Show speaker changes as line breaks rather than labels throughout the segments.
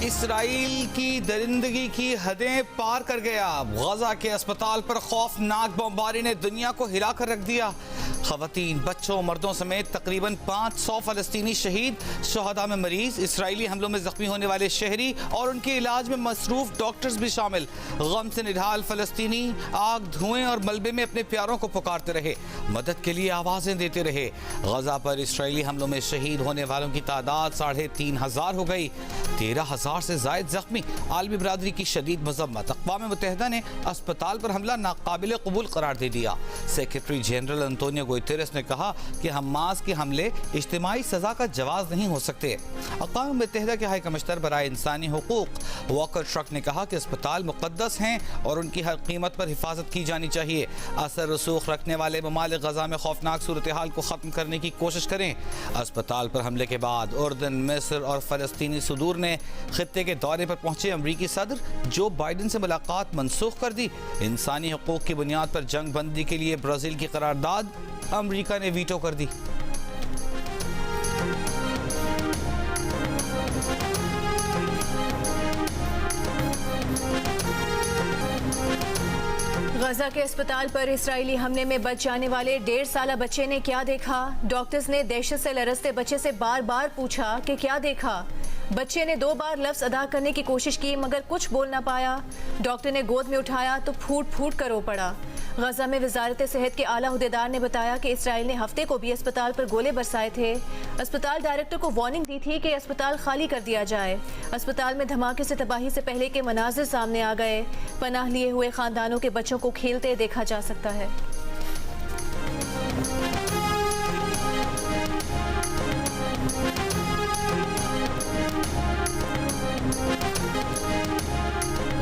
Israel की दरिंदगी की हदें पार कर गया। गजा के अस्पताल पर खौफनाक बमबारी ने दुनिया को हिला कर रख दिया। खवातीन, बच्चों, मर्दों समेत तकरीबन 500 फलस्तीनी शहीद, शहदा में मरीज, इसराइली हमलों में जख्मी होने वाले शहरी और उनके इलाज में मसरूफ डॉक्टर्स भी शामिल। गम से निढाल फलस्तीनी आग, धुएं और मलबे में अपने प्यारों को पुकारते रहे, मदद के लिए आवाजें देते रहे। गजा पर इसराइली हमलों में शहीद होने वालों की तादाद 3,500 हो गई। 13,000 से जायद जख्मी। आलमी बरादरी की शदीद मजम्मत। अक़वाम मुत्तहिदा ने अस्पताल पर हमला नाकाबिल कबूल करार दे दिया। सेक्रेटरी जनरल अंतोनियो गुतेरेस ने कहा कि हमास के हमले इज्तिमाई सजा का जवाब नहीं हो सकते। अक़वाम मुत्तहिदा के हाई कमिश्नर बराए इंसानी हुकूक वॉकर ट्रक ने कहा कि अस्पताल मुक़द्दस हैं और उनकी हर कीमत पर हिफाजत की जानी चाहिए। असर रसूख रखने वाले ममालिक गजा में खौफनाक सूरत हाल को ख़त्म करने की कोशिश करें। अस्पताल पर हमले के बाद उर्दन, मिस्र और फ़लस्तीनी सदूर ने खित्ते के दौरे पर पहुंचे अमरीकी सदर जो बाइडन से मुलाकात मनसूख कर दी। इंसानी हकूक़ की बुनियाद पर जंग बंदी के लिए ब्राज़ील की करारदाद अमरीका ने वीटो कर दी।
गजा के अस्पताल पर इसराइली हमले में बच जाने वाले 1.5 साला बच्चे ने क्या देखा? डॉक्टर्स ने दहशत से लरजते बच्चे से बार बार पूछा कि क्या देखा। बच्चे ने 2 बार लफ्ज अदा करने की कोशिश की मगर कुछ बोल ना पाया। डॉक्टर ने गोद में उठाया तो फूट फूट कर रो पड़ा। गजा में वजारत सेहत के आला हुदेदार ने बताया कि इसराइल ने हफ्ते को भी अस्पताल पर गोले बरसाए थे। अस्पताल डायरेक्टर को वार्निंग दी थी कि अस्पताल खाली कर दिया जाए। अस्पताल में धमाके से तबाही से पहले के मनाजिर सामने आ गए। पनाह लिए हुए खानदानों के बच्चों को खेलते देखा जा सकता है।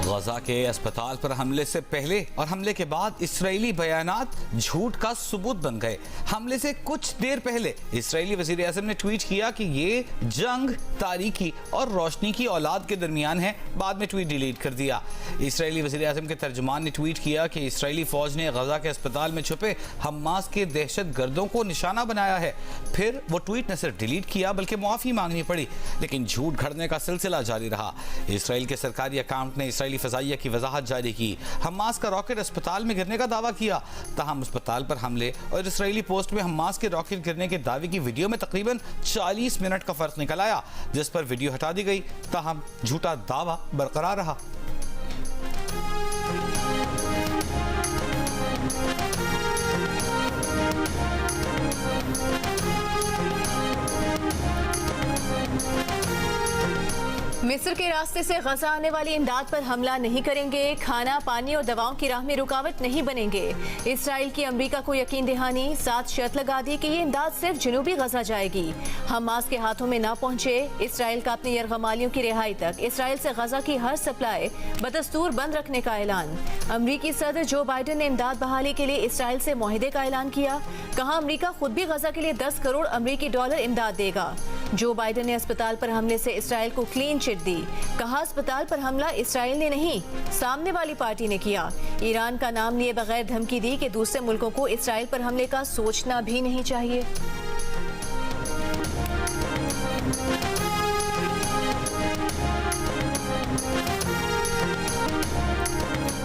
गजा के अस्पताल पर हमले से पहले और हमले के बाद इसराइली बयानात झूठ का सबूत बन गए। हमले से कुछ देर पहले इसराइली वज़ीर आज़म ने ट्वीट किया कि ये जंग तारीकी और रोशनी की औलाद के दरमियान है। बाद में ट्वीट डिलीट कर दिया। इसराइली वज़ीर आज़म के तर्जुमान ने ट्वीट किया कि इसराइली फौज ने गजा के अस्पताल में छुपे हमास के दहशत गर्दों को निशाना बनाया है। फिर वो ट्वीट न सिर्फ डिलीट किया बल्कि मुआफ़ी मांगनी पड़ी, लेकिन झूठ घड़ने का सिलसिला जारी रहा। इसराइल के सरकारी अकाउंट ने इसराइली फ़ज़ाइया की वजाहत जारी की। हमास का रॉकेट अस्पताल में गिरने का दावा किया। ताहम अस्पताल पर हमले और इसराइली पोस्ट में हमास के रॉकेट गिरने के दावे की वीडियो में तकरीबन 40 मिनट का फर्क निकल आया, जिस पर वीडियो हटा दी गई। ताहम झूठा दावा बरकरार रहा।
मिस्र के रास्ते से गजा आने वाली इमदाद पर हमला नहीं करेंगे। खाना, पानी और दवाओं की राह में रुकावट नहीं बनेंगे। इसराइल की अमरीका को यकीन दहानी, साथ शर्त लगा दी कि ये इमदाद सिर्फ जनूबी गजा जाएगी, हमास के हाथों में ना पहुंचे। इसराइल का अपने यरगमालियों की रिहाई तक इसराइल से गजा की हर सप्लाई बदस्तूर बंद रखने का ऐलान। अमरीकी सदर जो बाइडन ने इमदाद बहाली के लिए इसराइल से मुआहदे का ऐलान किया। कहा अमरीका खुद भी गजा के लिए 10 करोड़ अमरीकी डॉलर इमदाद देगा। जो बाइडन ने अस्पताल पर हमले से इसराइल को क्लीन चिट दी। कहा अस्पताल पर हमला इसराइल ने नहीं, सामने वाली पार्टी ने किया। ईरान का नाम लिए बगैर धमकी दी कि दूसरे मुल्कों को इसराइल पर हमले का सोचना भी नहीं चाहिए।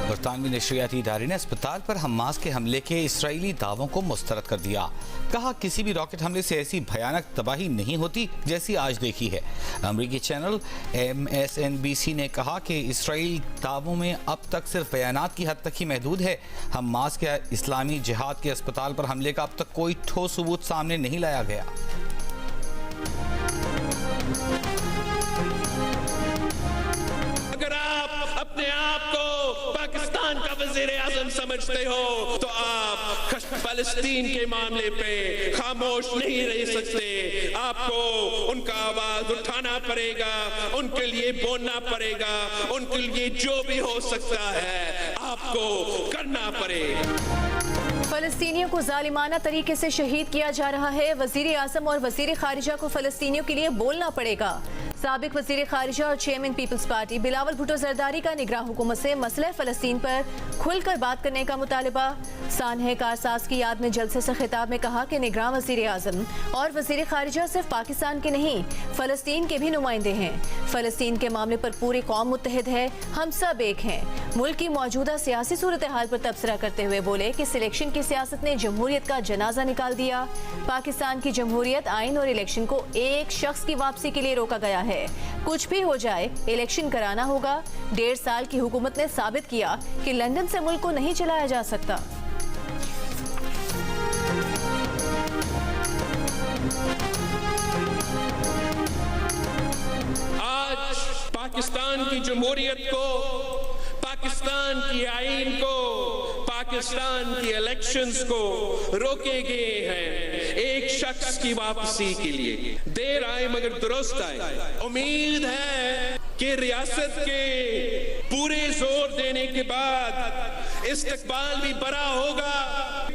बरतानवी नशरियाती इदारे ने अस्पताल पर हमास के हमले के इसराइली दावों को मुस्तरद कर दिया। कहा किसी भी रॉकेट हमले से ऐसी भयानक तबाही नहीं होती जैसी आज देखी है। अमरीकी चैनल MSNBC ने कहा कि इसराइल दावों में अब तक सिर्फ बयानात की हद तक ही महदूद है। हमास के इस्लामी जिहाद के अस्पताल पर हमले का अब तक कोई ठोस सबूत सामने नहीं लाया गया।
अगर आप अपने आप को पाकिस्तान का वज़ीर आज़म समझते हो तो आप फ़लस्तीन के मामले पे खामोश नहीं रह सकते। आपको उनका आवाज उठाना पड़ेगा, उनके लिए बोलना पड़ेगा, उनके लिए जो भी हो सकता है आपको करना पड़ेगा।
फलस्तीनियों को जालिमाना तरीके से शहीद किया जा रहा है। वज़ीर आज़म और वज़ीर खारिजा को फलस्तीनियों के लिए बोलना पड़ेगा। साबिक वज़ीर खारिजा और चेयरमैन पीपल्स पार्टी बिलावल भुट्टो जरदारी का निगरान हुकूमत से मसले फ़लस्तीन पर खुलकर बात करने का मुतालबा। सानह कारसाज की याद में जलसे से खिताब में कहा कि निगरान वज़ीर आज़म और वज़ीर खारिजा सिर्फ पाकिस्तान के नहीं फ़लस्तीन के भी नुमाइंदे हैं। फ़लस्तीन के मामले पर पूरी कौम मुत्तहिद है, हम सब एक हैं। मुल्क की मौजूदा सियासी सूरत हाल पर तबसरा करते हुए बोले कि सिलेक्शन की सियासत ने जमहूरियत का जनाजा निकाल दिया। पाकिस्तान की जमहूरियत, आइन और इलेक्शन को एक शख्स की वापसी के लिए रोका गया है। कुछ भी हो जाए इलेक्शन कराना होगा। 1.5 साल की हुकूमत ने साबित किया कि लंदन से मुल्क को नहीं चलाया जा सकता।
आज पाकिस्तान की जमहूरियत को, पाकिस्तान की आइन को, पाकिस्तान की इलेक्शंस को रोके गए हैं एक शख्स की वापसी के लिए। देर आए मगर दुरुस्त आए। उम्मीद है कि रियासत के पूरे जोर देने के बाद इस्तकबाल भी बड़ा होगा।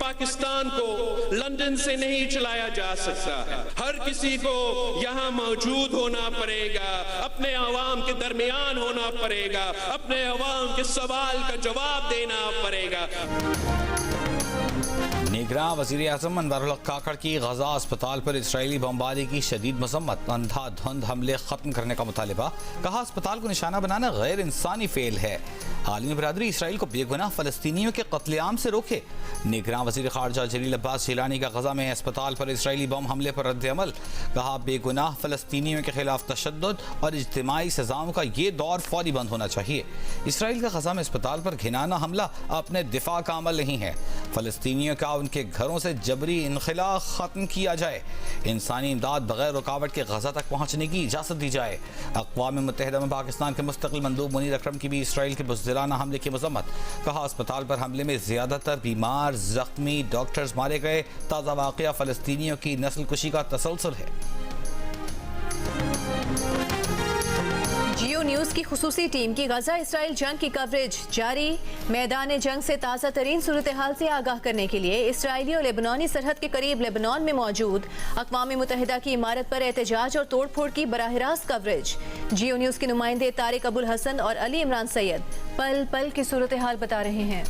पाकिस्तान को लंदन से नहीं चलाया जा सकता है। हर किसी को यहाँ मौजूद होना पड़ेगा, अपने अवाम के दरमियान होना पड़ेगा, अपने अवाम के सवाल का जवाब देना पड़ेगा।
निगरान वज़ीर आज़म अनवर काकड़ की गजा अस्पताल पर इसराइली बमबारी की शदीद मजम्मत। अंधाधुंध हमले खत्म करने का मुतालिबा। कहा अस्पताल को निशाना बनाना गैर इंसानी फेल है। आलमी बरादरी इसराइल को बेगुनाह फलस्तीनियों के कत्लेआम से रोके। निगरान वज़ीर खारजा जलील अब्बास जिलानी का गजा में अस्पताल पर इसराइली बम हमले पर रद्द-ए-अमल। कहा बेगुनाह फलस्तीनियों के खिलाफ तशद्दुद और इज्तिमाई सजाओं का ये दौर फौरी बंद होना चाहिए। इसराइल का गजा में अस्पताल पर घिनाना हमला अपने दिफा का अमल नहीं है। फलस्तीनियों का उनके घरों से जबरी इनखला खत्म किया जाए। इंसानी इमदाद बगैर रुकावट के गजा तक पहुँचने की इजाज़त दी जाए। अक़वाम मुत्तहिदा में पाकिस्तान के मुस्तक़िल मंदूब मुनीर अकरम की भी इसराइल के बुज़दिलाना हमले की मज़म्मत। कहा अस्पताल पर हमले में ज़्यादातर बीमार, ज़ख्मी, डॉक्टर्स मारे गए। ताज़ा वाक़या फ़लस्तीनियों की नस्ल कुशी का तसलसल है।
जियो न्यूज़ की खुसूसी टीम की गजा इसराइल जंग की कवरेज जारी। मैदान जंग से ताज़ा तरीन सूरत हाल से आगाह करने के लिए इसराइली और लेबनानी सरहद के करीब लेबनान में मौजूद अक़वाम मुत्तहिदा की इमारत पर एहतजाज और तोड़ फोड़ की बराह रास्त कवरेज। जियो न्यूज़ के नुमाइंदे तारिक अबुल हसन और अली इमरान सैयद पल पल की सूरत हाल बता रहे हैं।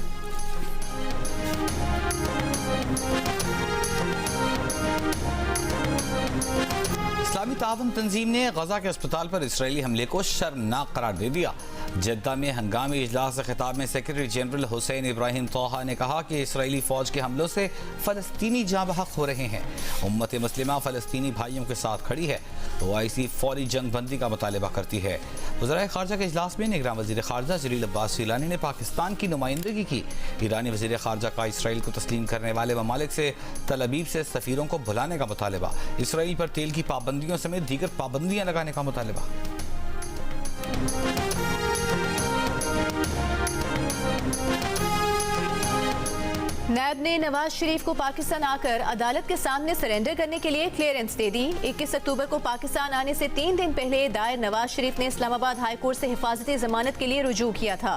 इस्लामी तावन तंजीम ने गजा के अस्पताल पर इसराइली हमले को शर्मनाक करार दे दिया। जद्दा में हंगामी इजलास से खिताब में सेक्रेटरी जनरल हुसैन इब्राहिम तोहा ने कहा कि इसराइली फौज के हमलों से फ़लस्तीनी जाँ बहक हो रहे हैं। उम्मत मुस्लिमा फ़लस्तीनी भाइयों के साथ खड़ी है। OIC फौरी जंग बंदी का मुतालबा करती है। वज़ीर ख़ारजा के इजलास में निगरान वज़ीर ख़ारजा जलील अब्बास जिलानी ने पाकिस्तान की नुमाइंदगी की। ईरानी वज़ीर ख़ारजा का इसराइल को तस्लीम करने वाले ममालिक से तल अबीब से सफ़ीरों को बुलाने का मुतालबा। इसराइल पर तेल की पाबंदियों समेत दीगर पाबंदियाँ लगाने का मुतालबा।
नैब ने नवाज शरीफ को पाकिस्तान आकर अदालत के सामने सरेंडर करने के लिए क्लियरेंस दे दी। 21 अक्टूबर को पाकिस्तान आने से 3 दिन पहले दायर नवाज शरीफ ने इस्लामाबाद हाई कोर्ट से हिफाजती जमानत के लिए रुजू किया था।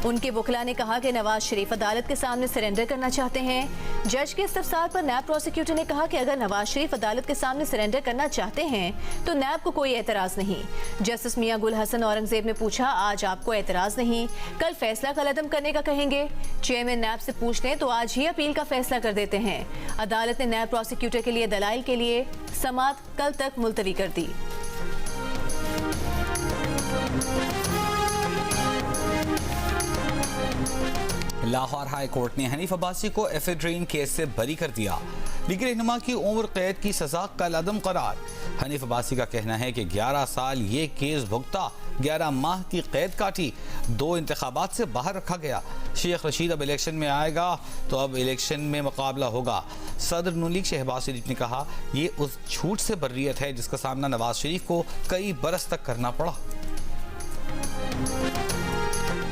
उनके वकील ने कहा कि नवाज शरीफ अदालत के सामने सरेंडर करना चाहते हैं। जज के इस्तफसार पर नैब प्रोसिक्यूटर ने कहा कि अगर नवाज शरीफ अदालत के सामने सरेंडर करना चाहते हैं तो नैब को कोई एतराज़ नहीं। जस्टिस मियां गुल हसन औरंगजेब ने पूछा, आज आपको एतराज़ नहीं, कल फैसला कलअदम करने का कहेंगे? चेयरमैन नैब से पूछ लें तो आज ही अपील का फैसला कर देते हैं। अदालत ने नैब प्रोसिक्यूटर के लिए दलाइल के लिए समाअत कल तक मुलतवी कर दी।
लाहौर हाई कोर्ट ने हनीफ अब्बासी को एफेड्रीन केस से बरी कर दिया। लीग रहनुमा की उम्र कैद की सजा कलअदम करार। हनीफ अब्बासी का कहना है कि 11 साल ये केस भुगता, 11 माह की कैद काटी, 2 इंतखाबात से बाहर रखा गया। शेख रशीद अब इलेक्शन में आएगा तो अब इलेक्शन में मुकाबला होगा। सदर नून लीग शहबाज शरीफ ने कहा, ये उस झूठ से बर्रियत है जिसका सामना नवाज शरीफ को कई बरस तक करना पड़ा।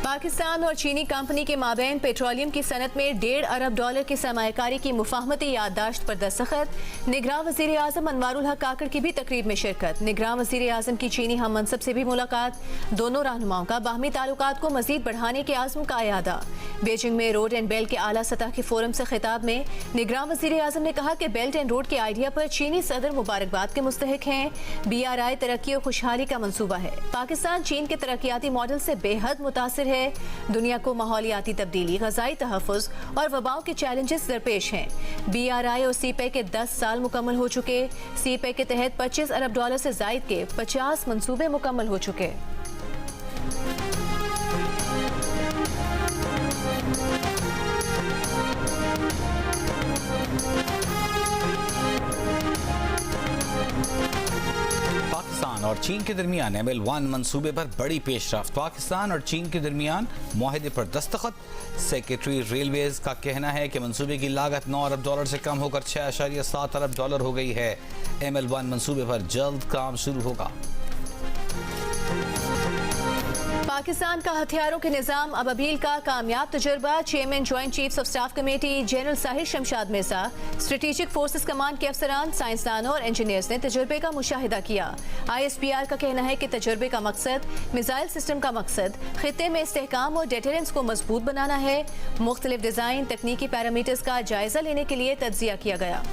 पाकिस्तान और चीनी कंपनी के माबैन पेट्रोलियम की सनत में $1.5 अरब की सरमायाकारी की मुफाहमती याददाश्त पर दस्तखत। निगरां वज़ीर आज़म अनवारुल हक काकड़ की भी तकरीब में शिरकत। निगरां वज़ीर आज़म की चीनी हम मनसब से भी मुलाकात। दोनों रहनुमाओं का बाहमी ताल्लुकात को मजीद बढ़ाने के आज़म का अयादा। बीजिंग में रोड एंड बेल्ट के आला सतह के फोरम से खिताब में निगरां वज़ीर आज़म ने कहा कि बेल्ट एंड रोड के आइडिया पर चीनी सदर मुबारकबाद के मुस्तहिक हैं। BRI तरक्की और खुशहाली का मंसूबा है। पाकिस्तान चीन के तरक्याती मॉडल से बेहद मुतासिर है। दुनिया को माहौलियाती तब्दीली, ग़ज़ाई तहफ़्फ़ुज़ और वबाओं के चैलेंजेस दरपेश हैं। BRI और CPEC के 10 साल मुकम्मल हो चुके। CPEC के तहत $25 अरब से ज़ायद के 50 मंसूबे मुकम्मल हो चुके।
पाकिस्तान और चीन के दरमियान ML1 मंसूबे पर बड़ी पेशरफ्त। पाकिस्तान और चीन के दरमियान मुआहदे पर दस्तखत। सेक्रेटरी रेलवेज का कहना है कि मंसूबे की लागत $9 अरब से कम होकर $6.7 अरब हो गई है। ML1 मंसूबे पर जल्द काम शुरू होगा।
पाकिस्तान का हथियारों के निज़ाम अबाबील का कामयाब तजुर्बा। Chairman joint chiefs of staff committee general Sahir Shamshad Mirza, strategic forces command के अफसरान, साइंसदानों और इंजीनियर्स ने तजुर्बे का मुशाहिदा किया। ISPR का कहना है कि तजुर्बे का मकसद, मिसाइल सिस्टम का मकसद खित्ते में इस्तेहकाम और डेटरेंस को मजबूत बनाना है। मुख्तलिफ डिज़ाइन तकनीकी पैरामीटर्स का जायजा लेने के लिए तज्जिया किया गया।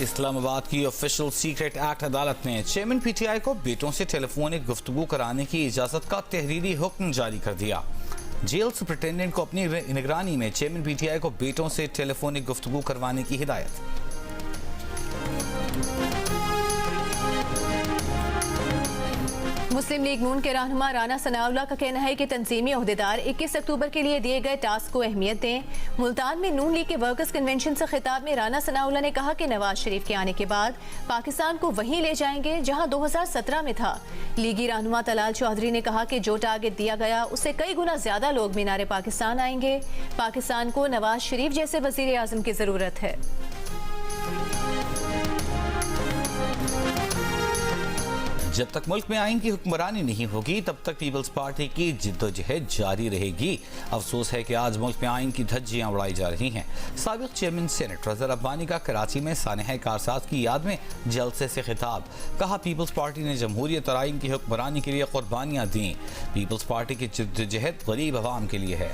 इस्लामाबाद की ऑफिशियल सीक्रेट एक्ट अदालत ने चेयरमैन PTI को बेटों से टेलीफोनिक गुफ्तगू कराने की इजाजत का तहरीरी हुक्म जारी कर दिया। जेल सुपरिटेंडेंट को अपनी निगरानी में चेयरमैन PTI को बेटों से टेलीफोनिक गुफ्तगू करवाने की हिदायत।
मुस्लिम लीग नून के रहनुमा राना सनाउल्लाह का कहना है कि तंजीमी ओहदेदार 21 अक्टूबर के लिए दिए गए टास्क को अहमियत दें। मुल्तान में नून लीग के वर्कर्स कन्वेंशन से खिताब में राना सनाउल्लाह ने कहा कि नवाज शरीफ के आने के बाद पाकिस्तान को वहीं ले जाएंगे जहां 2017 में था। लीगी रहनुमा तलाल चौधरी ने कहा कि जो टारगेट दिया गया उससे कई गुना ज्यादा लोग मीनारे पाकिस्तान आएंगे। पाकिस्तान को नवाज शरीफ जैसे वजीर आजम की जरूरत है।
जब तक मुल्क में आइन की हुक्मरानी नहीं होगी तब तक पीपल्स पार्टी की जिद्दोजहद जारी रहेगी। अफसोस है कि आज मुल्क में आइन की धज्जियां उड़ाई जा रही हैं। साबिक चेयरमैन सेनेट रज़ा रब्बानी का कराची में सानह कारसाज की याद में जलसे से खिताब। कहा पीपल्स पार्टी ने जमहूरियत और आइन की हुक्मरानी के लिए कुर्बानियां दी। पीपल्स पार्टी की जिद्दोजहद गरीब अवाम के लिए है।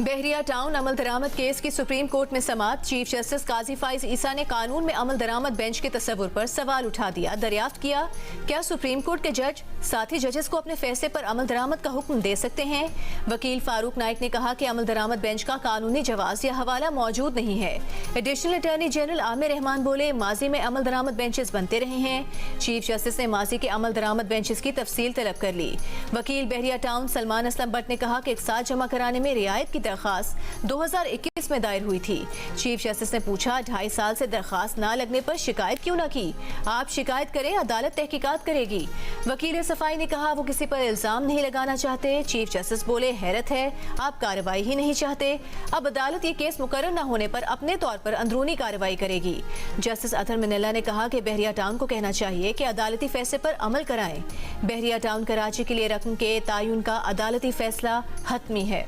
बहरिया टाउन अमल दरामद केस की सुप्रीम कोर्ट में समाअत। चीफ जस्टिस काजी फाइज ईसा ने कानून में अमल दरामद बेंच के तस्वुर पर सवाल उठा दिया। दरियाफ्त किया, क्या सुप्रीम कोर्ट के जज साथी जजेस को अपने फैसले पर अमल दरामद का हुक्म दे सकते हैं? वकील फारूक नाइक ने कहा कि अमल दरामद बेंच का कानूनी जवाज या हवाला मौजूद नहीं है। Additional attorney general Aamir Rahman बोले, माजी में अमल दरामद बेंचेस बनते रहे हैं। चीफ जस्टिस ने माजी के अमल दरामद बेंचेस की तफसील तलब कर ली। वकील बहरिया टाउन सलमान असलम भट्ट ने कहा कि एक साथ जमा कराने में रियायत की दरखास्त 2021 में दायर हुई थी। चीफ जस्टिस ने पूछा, 2.5 साल से दरखास्त ना लगने पर शिकायत क्यों ना की? आप शिकायत करें, अदालत तहकीकात करेगी। वकील सफाई ने कहा वो किसी पर इल्जाम नहीं लगाना चाहते। चीफ जस्टिस बोले, हैरत है, आप कार्रवाई ही नहीं चाहते। अब अदालत ये केस मुकर्रर न होने पर अपने तौर पर अंदरूनी कार्रवाई करेगी। जस्टिस अतहर मिनल्ला ने कहा कि बहरिया टाउन को कहना चाहिए कि अदालती फैसले पर अमल कराएं। बहरिया टाउन कराची के लिए रकम के तायुन का अदालती फैसला हतमी है।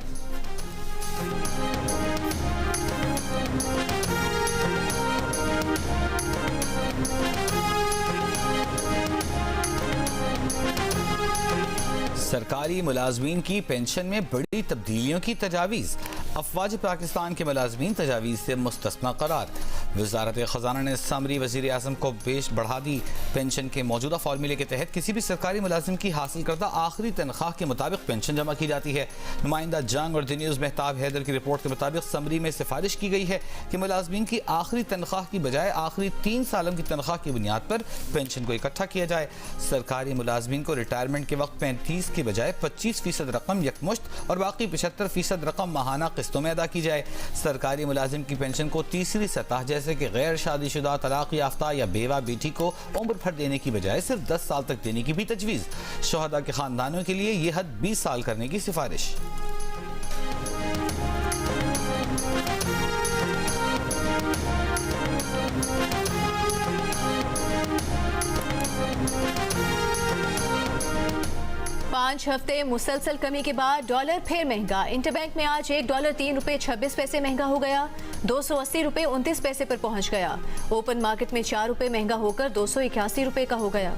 सरकारी मुलाजमीन की पेंशन में बड़ी तब्दीलियों की तजावीज़। अफवाज पाकिस्तान के मुलाजमीन तजावीज़ से मुस्तस्ना करार। वजारत खजाना ने समरी वज़ीर आज़म को पेश बढ़ा दी। पेंशन के मौजूदा फार्मूले के तहत किसी भी सरकारी मुलाजिम की हासिल करदा आखिरी तनख्वाह के मुताबिक पेंशन जमा की जाती है। नुमाइंदा जंग और द न्यूज़ मेहताब हैदर की रिपोर्ट के मुताबिक समरी में सिफारिश की गई है कि मुलाजमीन की आखिरी तनख्वाह की बजाय आखिरी 3 सालों की तनख्वाह की बुनियाद पर पेंशन को इकट्ठा किया जाए। सरकारी मुलाजमीन को रिटायरमेंट के वक्त 35 की बजाय 25% रकम यकमुश्त और बाकी 75% रकम माहाना किस्तों में अदा की जाए। सरकारी मुलाजिम की पेंशन को तीसरी सतह जैसे कि गैर शादीशुदा, तलाक याफ्ता या बेवा बेटी को उम्र भर देने की बजाय सिर्फ 10 साल तक देने की भी तजवीज़। शोहदा के खानदानों के लिए यह हद 20 साल करने की सिफारिश।
5 हफ्ते मुसलसल कमी के बाद डॉलर फिर महंगा। इंटरबैंक में आज $1 ₹3.26 महंगा हो गया, $280.29 पर पहुंच गया। ओपन मार्केट में ₹4 महंगा होकर $281 का हो गया।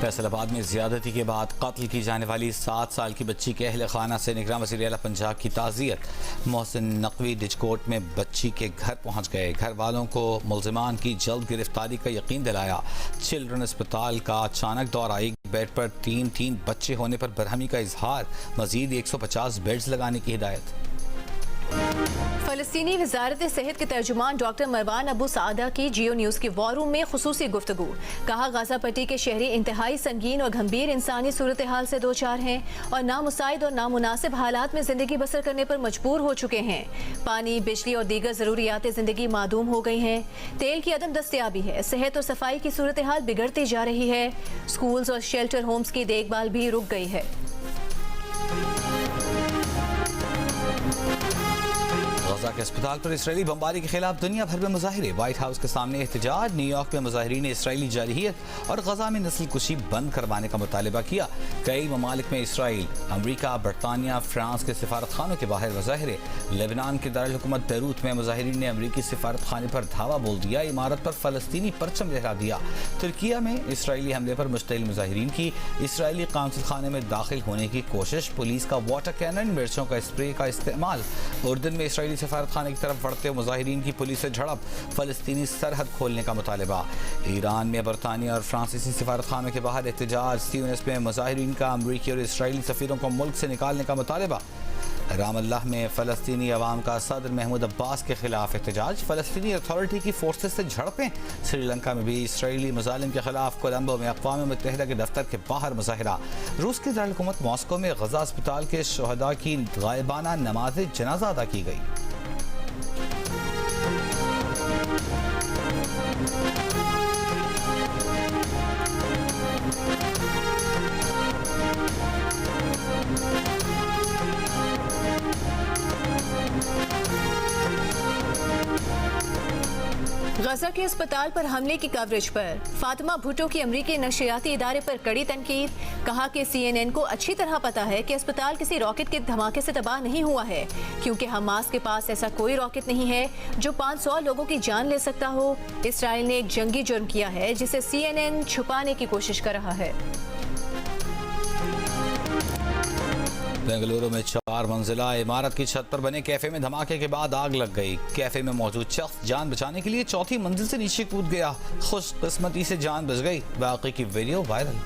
फैसलाबाद में ज्यादती के बाद कत्ल की जाने वाली 7 साल की बच्ची के अहल खाना से निगरान वज़ीर आला पंजाब की ताज़ियत। मोहसिन नकवी डिजकोट में बच्ची के घर पहुंच गए। घर वालों को मुल्ज़िमान की जल्द गिरफ्तारी का यकीन दिलाया। चिल्ड्रन अस्पताल का अचानक दौरा, एक बेड पर तीन बच्चे होने पर बरहमी का इजहार। मजीद 150 बेड्स लगाने की हिदायत।
फलस्तीनी वजारत सेहत के तर्जुमान डॉक्टर मरवान अबू सादा की जियो न्यूज़ के वॉर रूम में खुसूसी गुफ्तगू। कहा, गाजा पट्टी के शहरी इंतहाई संगीन और गंभीर इंसानी सूरत हाल से दो चार हैं और नामुसाइद और नामुनासिब हालात में जिंदगी बसर करने पर मजबूर हो चुके हैं। पानी, बिजली और दीगर ज़रूरियात जिंदगी मादूम हो गई हैं। तेल की अदम दस्तयाबी है। सेहत और सफाई की सूरत हाल बिगड़ती जा रही है। स्कूल्स और शेल्टर होम्स की देखभाल भी रुक गई है।
गजा के अस्पताल पर इसराइली बमबारी के खिलाफ दुनिया भर में मुजाहिरे। व्हाइट हाउस के सामने एहतजाज। न्यूयॉर्क में मुजाहिरीन ने इसराइली जारहियत और गजा में नस्ल कुशी बंद करवाने का मुतालबा किया। कई ममालिक में इसराइल, अमरीका, बरतानिया, फ्रांस के सिफारत खानों के बाहर मुजाहिरे। लेबनान के दारुल हुकूमत बैरूत में मुजाहिरीन ने अमरीकी सिफारत खाने पर धावा बोल दिया। इमारत पर फलस्तीनी परचम लहरा दिया। तुर्किया में इसराइली हमले पर मुश्तइल मुजाहिरीन की इसराइली काउंसिल खाने में दाखिल होने की कोशिश। पुलिस का वाटर कैनन, मिर्चों का स्प्रे का इस्तेमाल। उर्दन में इसराइली सिफारत खाने की तरफ बढ़ते मुजाहिरीन की पुलिस से झड़प। फलस्तीनी सरहद खोलने का मुतालबा। ईरान में बरतानिया और फ्रांसीसी सिफारत खानों के बाहर एहतजाज। ट्यूनिस में मुजाहिरीन का अमरीकी और इसराइली सफीरों को मुल्क से निकालने का मुतालबा। रामल्लाह में फलस्तीनी अवाम का सदर महमूद अब्बास के खिलाफ एहतजाज। फलस्तीनी अथॉरिटी की फोर्सेज से झड़पें। श्रीलंका में भी इसराइली मुजालिम के खिलाफ कोलंबो में अक़वाम मुत्तहिदा के दफ्तर के बाहर मुजाहिरा। रूस की दारुल हुकूमत मॉस्को में गजा अस्पताल के शुहदा की गायबाना नमाज जनाजा अदा की गई।
गजा के अस्पताल पर हमले की कवरेज पर फातिमा भुट्टो की अमरीकी नशरियाती इदारे पर कड़ी तनकीद। कहा कि CNN को अच्छी तरह पता है कि अस्पताल किसी रॉकेट के धमाके से तबाह नहीं हुआ है, क्योंकि हमास के पास ऐसा कोई रॉकेट नहीं है जो 500 लोगों की जान ले सकता हो। इसराइल ने एक जंगी जुर्म किया है जिसे CNN छुपाने की कोशिश कर रहा है।
बेंगलुरु में 4 मंजिला इमारत की छत पर बने कैफे में धमाके के बाद आग लग गई। कैफे में मौजूद शख्स जान बचाने के लिए 4थी मंजिल से नीचे कूद गया। खुशकिस्मती से जान बच गई। वाकई की वीडियो वायरल।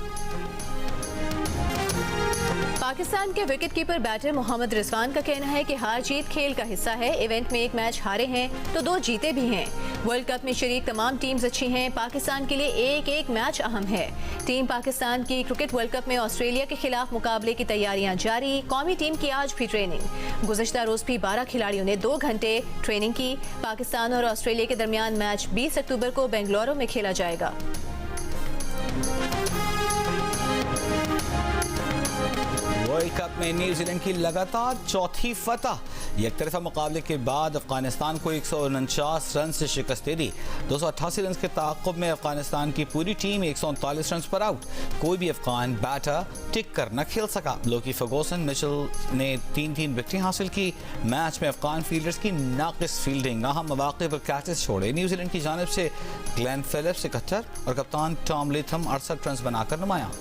पाकिस्तान के wicket keeper batter Mohammad Rizwan का कहना है कि हार जीत खेल का हिस्सा है। इवेंट में एक मैच हारे हैं तो 2 जीते भी हैं। वर्ल्ड कप में शरीक तमाम टीम्स अच्छी हैं। पाकिस्तान के लिए एक मैच अहम है। टीम पाकिस्तान की क्रिकेट वर्ल्ड कप में ऑस्ट्रेलिया के खिलाफ मुकाबले की तैयारियां जारी। कौमी टीम की आज भी ट्रेनिंग। गुज़िश्ता रोज भी 12 खिलाड़ियों ने 2 घंटे ट्रेनिंग की। पाकिस्तान और ऑस्ट्रेलिया के दरमियान मैच 20 अक्टूबर को बेंगलुरु में खेला जाएगा।
वर्ल्ड कप में न्यूजीलैंड की लगातार 4थी फतह। एक तरफा मुकाबले के बाद अफगानिस्तान को 149 रन से शिकस्त दे दी। 288 रन के ताक़ुब में अफगानिस्तान की पूरी टीम 139 रन पर आउट। कोई भी अफगान बैटर टिक कर न खेल सका। लोकी फर्गूसन, मिचेल ने 3 विकेटें हासिल की। मैच में अफगान फील्डर्स की नाकिस फील्डिंग, अहम मौके पर कैचेस छोड़े। न्यूजीलैंड की जानिब से ग्लेन फिलिप्स 71 और कप्तान टॉम लेथम 68 रन बनाकर नुमाया।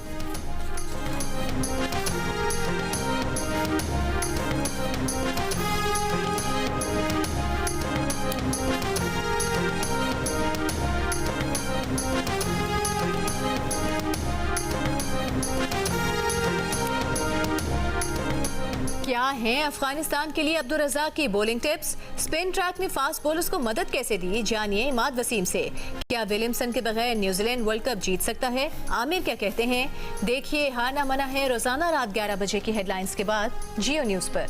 क्या हैं अफगानिस्तान के लिए अब्दुल रज़ाक की बॉलिंग टिप्स? स्पिन ट्रैक में फास्ट बॉलर्स को मदद कैसे दी, जानिए इमाद वसीम से। क्या विलियमसन के बगैर न्यूजीलैंड वर्ल्ड कप जीत सकता है? आमिर क्या कहते हैं? देखिए हारना मना है रोजाना रात 11 बजे की हेडलाइंस के बाद जियो न्यूज़ पर।